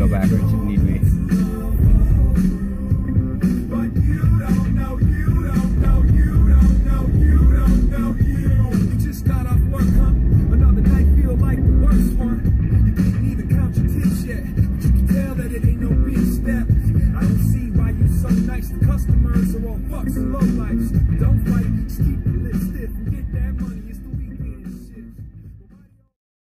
go backwards if need be. Customers are all fucks and lowlifes. Don't